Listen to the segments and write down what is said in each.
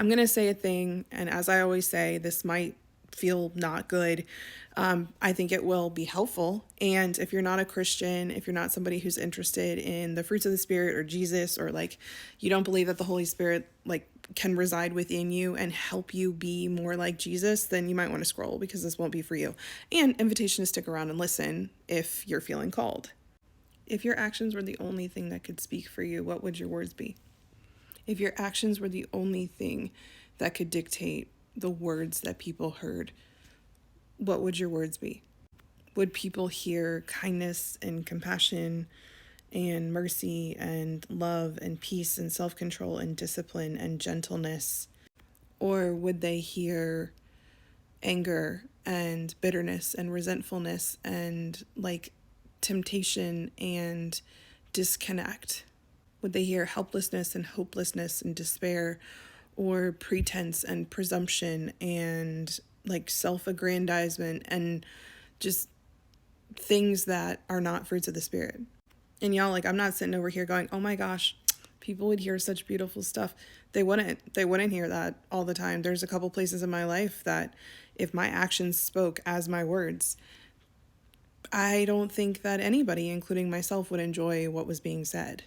I'm going to say a thing, and as I always say, this might feel not good. I think it will be helpful. And if you're not a Christian, if you're not somebody who's interested in the fruits of the Spirit or Jesus, or like you don't believe that the Holy Spirit like can reside within you and help you be more like Jesus, then you might want to scroll because this won't be for you. And invitation to stick around and listen if you're feeling called. If your actions were the only thing that could speak for you, what would your words be? If your actions were the only thing that could dictate the words that people heard, what would your words be? Would people hear kindness and compassion and mercy and love and peace and self-control and discipline and gentleness? Or would they hear anger and bitterness and resentfulness and like temptation and disconnect? Would they hear helplessness and hopelessness and despair, or pretense and presumption and like self-aggrandizement and just things that are not fruits of the Spirit? And y'all, like, I'm not sitting over here going, oh my gosh, people would hear such beautiful stuff. They wouldn't hear that all the time. There's a couple places in my life that if my actions spoke as my words, I don't think that anybody, including myself, would enjoy what was being said.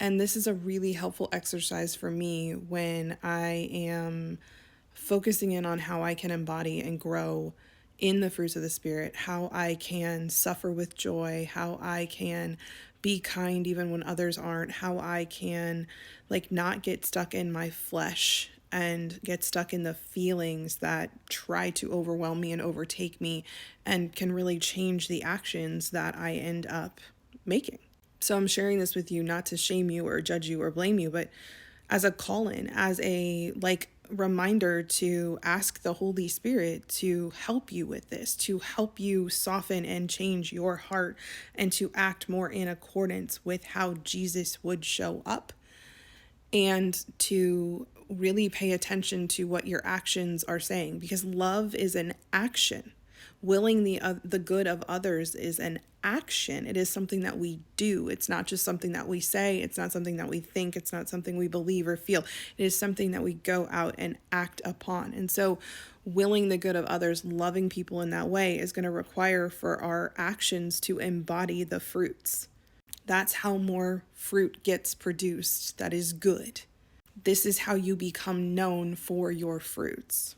And this is a really helpful exercise for me when I am focusing in on how I can embody and grow in the fruits of the Spirit, how I can suffer with joy, how I can be kind even when others aren't, how I can like not get stuck in my flesh and get stuck in the feelings that try to overwhelm me and overtake me and can really change the actions that I end up making. So I'm sharing this with you not to shame you or judge you or blame you, but as a call-in, as a like reminder to ask the Holy Spirit to help you with this, to help you soften and change your heart and to act more in accordance with how Jesus would show up, and to really pay attention to what your actions are saying, because love is an action. Willing the good of others is an action. It is something that we do. It's not just something that we say. It's not something that we think. It's not something we believe or feel. It is something that we go out and act upon. And so willing the good of others, loving people in that way, is going to require for our actions to embody the fruits. That's how more fruit gets produced that is good. This is how you become known for your fruits.